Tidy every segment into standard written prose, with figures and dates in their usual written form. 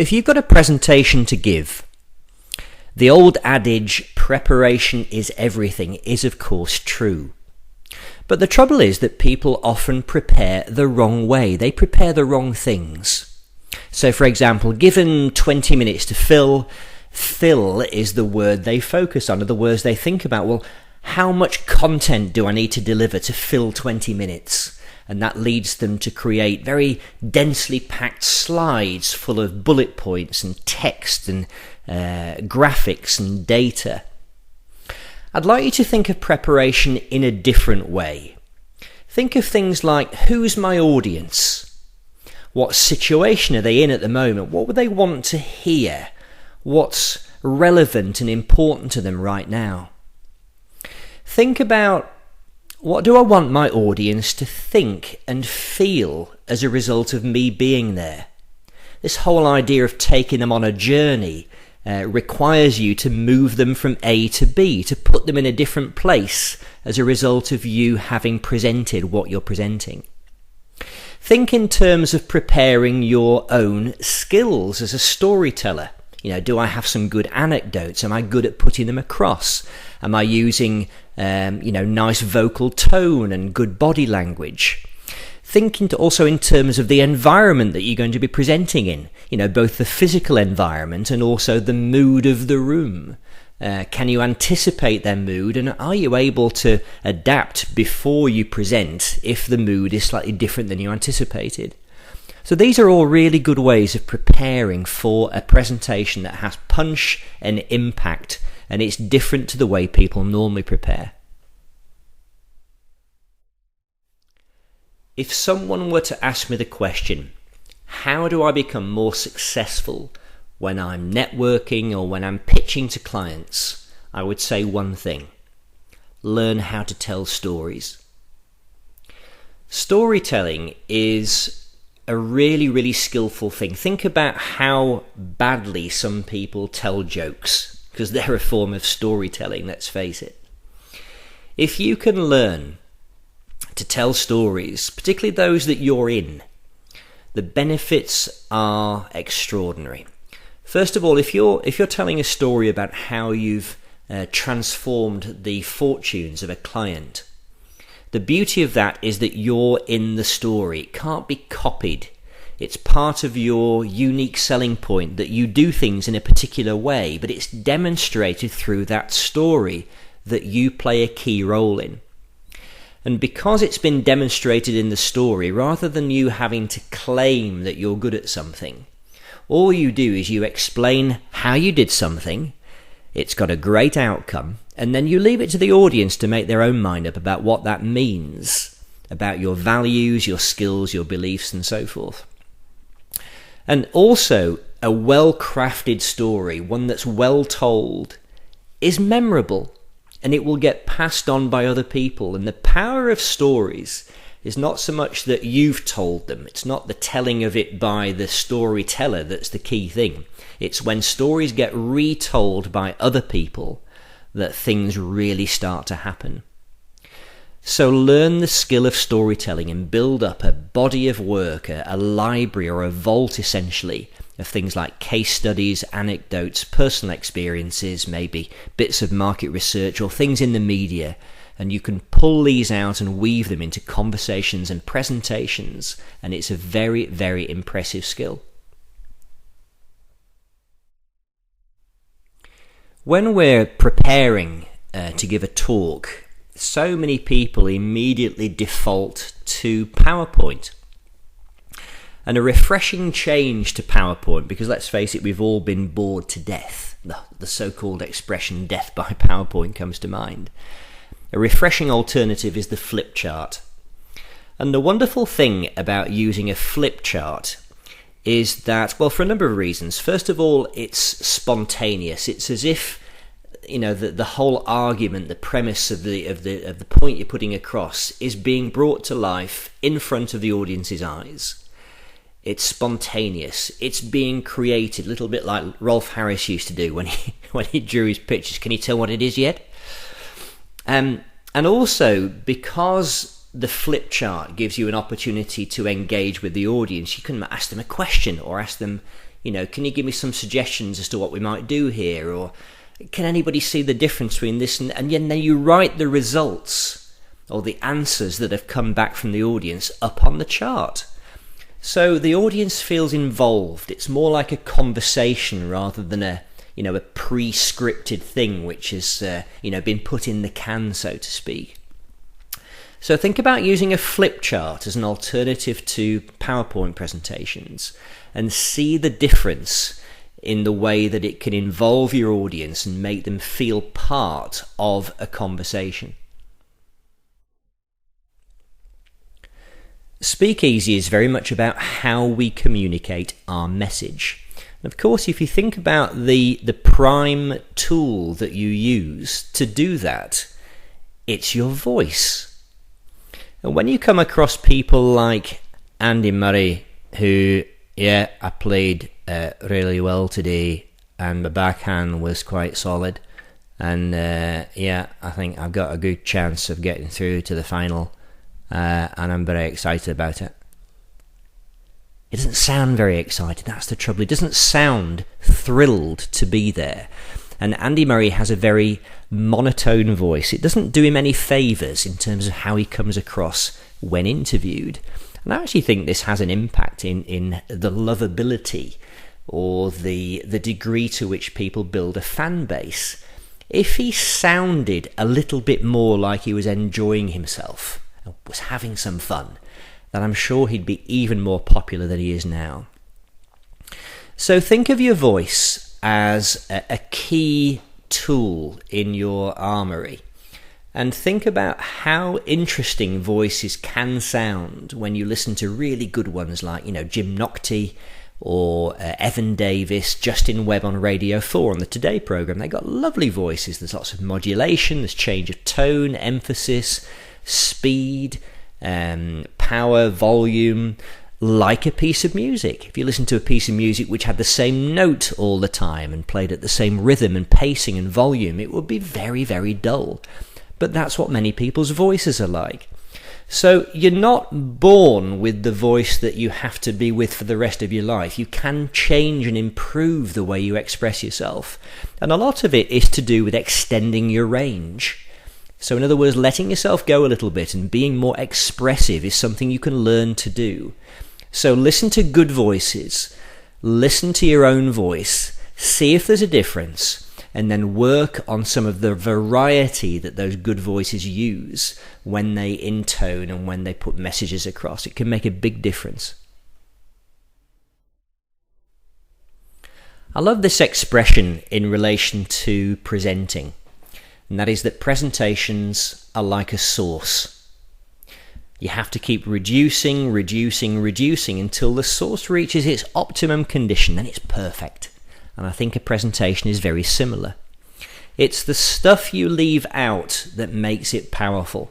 If you've got a presentation to give, the old adage, preparation is everything, is of course true. But the trouble is that people often prepare the wrong way. They prepare the wrong things. So for example, given 20 minutes to fill is the word they focus on, or the words they think about. Well, how much content do I need to deliver to fill 20 minutes? And that leads them to create very densely packed slides full of bullet points and text and graphics and data. I'd like you to think of preparation in a different way. Think of things like, who's my audience? What situation are they in at the moment? What would they want to hear? What's relevant and important to them right now? Think about, what do I want my audience to think and feel as a result of me being there? This whole idea of taking them on a journey requires you to move them from A to B, to put them in a different place as a result of you having presented what you're presenting. Think in terms of preparing your own skills as a storyteller. Do I have some good anecdotes? Am I good at putting them across? Am I using, nice vocal tone and good body language? Thinking also in terms of the environment that you're going to be presenting in. Both the physical environment and also the mood of the room. Can you anticipate their mood, and are you able to adapt before you present if the mood is slightly different than you anticipated? So these are all really good ways of preparing for a presentation that has punch and impact, and it's different to the way people normally prepare. If someone were to ask me the question, how do I become more successful when I'm networking or when I'm pitching to clients, I would say one thing: learn how to tell stories. Storytelling is a really, really skillful thing. Think about how badly some people tell jokes, because they're a form of storytelling, let's face it. If you can learn to tell stories, particularly those that you're in, the benefits are extraordinary. First of all, if you're telling a story about how you've transformed the fortunes of a client, the beauty of that is that you're in the story. It can't be copied. It's part of your unique selling point that you do things in a particular way, but it's demonstrated through that story that you play a key role in. And because it's been demonstrated in the story, rather than you having to claim that you're good at something, all you do is you explain how you did something, it's got a great outcome, and then you leave it to the audience to make their own mind up about what that means, about your values, your skills, your beliefs, and so forth. And also, a well-crafted story, one that's well told, is memorable, and it will get passed on by other people. And the power of stories is not so much that you've told them. It's not the telling of it by the storyteller that's the key thing. It's when stories get retold by other people that things really start to happen. So learn the skill of storytelling and build up a body of work, a library or a vault essentially of things like case studies, anecdotes, personal experiences, maybe bits of market research or things in the media, and you can pull these out and weave them into conversations and presentations, and it's a very, very impressive skill. When we're preparing to give a talk, so many people immediately default to PowerPoint. And a refreshing change to PowerPoint, because let's face it, we've all been bored to death. The so-called expression death by PowerPoint comes to mind. A refreshing alternative is the flip chart. And the wonderful thing about using a flip chart is that, well, for a number of reasons. First of all, it's spontaneous. It's as if, the whole argument, the premise of the point you're putting across is being brought to life in front of the audience's eyes. It's spontaneous. It's being created, a little bit like Rolf Harris used to do when he drew his pictures. Can you tell what it is yet? And also, because the flip chart gives you an opportunity to engage with the audience, you can ask them a question or ask them, Can you give me some suggestions as to what we might do here? Or can anybody see the difference between this and then you write the results or the answers that have come back from the audience up on the chart. So the audience feels involved. It's more like a conversation rather than a pre-scripted thing which has been put in the can, so to speak. So think about using a flip chart as an alternative to PowerPoint presentations and see the difference in the way that it can involve your audience and make them feel part of a conversation. Speakeasy is very much about how we communicate our message. And of course, if you think about the prime tool that you use to do that, it's your voice. And when you come across people like Andy Murray, who, I played really well today, and my backhand was quite solid, and I think I've got a good chance of getting through to the final, and I'm very excited about it. It doesn't sound very excited, that's the trouble. It doesn't sound thrilled to be there. And Andy Murray has a very monotone voice. It doesn't do him any favours in terms of how he comes across when interviewed. And I actually think this has an impact in the lovability or the degree to which people build a fan base. If he sounded a little bit more like he was enjoying himself, was having some fun, then I'm sure he'd be even more popular than he is now. So think of your voice as a key tool in your armoury, and think about how interesting voices can sound when you listen to really good ones like Jim Nocte or Evan Davis, Justin Webb on Radio 4 on the Today programme. They got lovely voices. There's lots of modulation, there's change of tone, emphasis, speed, power, volume, like a piece of music. If you listen to a piece of music which had the same note all the time and played at the same rhythm and pacing and volume, it would be very, very dull. But that's what many people's voices are like. So you're not born with the voice that you have to be with for the rest of your life. You can change and improve the way you express yourself. And a lot of it is to do with extending your range. So in other words, letting yourself go a little bit and being more expressive is something you can learn to do. So listen to good voices, listen to your own voice, see if there's a difference, and then work on some of the variety that those good voices use when they intone and when they put messages across. It can make a big difference. I love this expression in relation to presenting. And that is that presentations are like a sauce. You have to keep reducing until the sauce reaches its optimum condition, then it's perfect. And I think a presentation is very similar. It's the stuff you leave out that makes it powerful.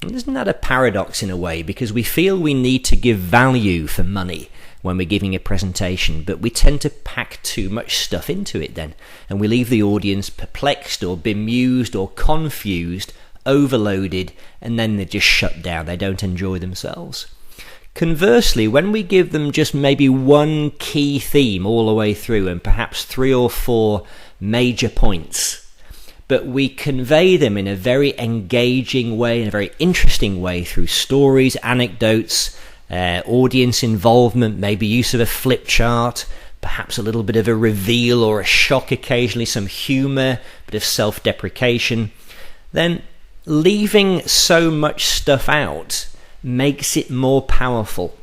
And isn't that a paradox in a way? Because we feel we need to give value for money when we're giving a presentation, but we tend to pack too much stuff into it then, and we leave the audience perplexed or bemused or confused, overloaded, and then they just shut down. They don't enjoy themselves. Conversely, when we give them just maybe one key theme all the way through and perhaps 3 or 4 major points, but we convey them in a very engaging way, in a very interesting way through stories, anecdotes, audience involvement, maybe use of a flip chart, perhaps a little bit of a reveal or a shock occasionally, some humour, a bit of self-deprecation, then leaving so much stuff out makes it more powerful.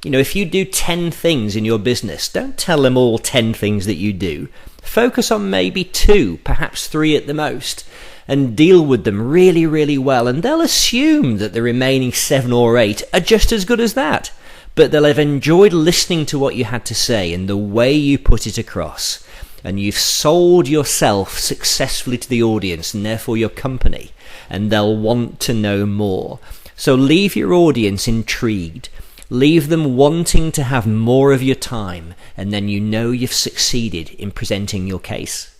If you do 10 things in your business, don't tell them all 10 things that you do. Focus on maybe 2, perhaps 3 at the most, and deal with them really, really well, and they'll assume that the remaining 7 or 8 are just as good as that, but they'll have enjoyed listening to what you had to say and the way you put it across, and you've sold yourself successfully to the audience and therefore your company, and they'll want to know more. So leave your audience intrigued, leave them wanting to have more of your time, and then you've succeeded in presenting your case.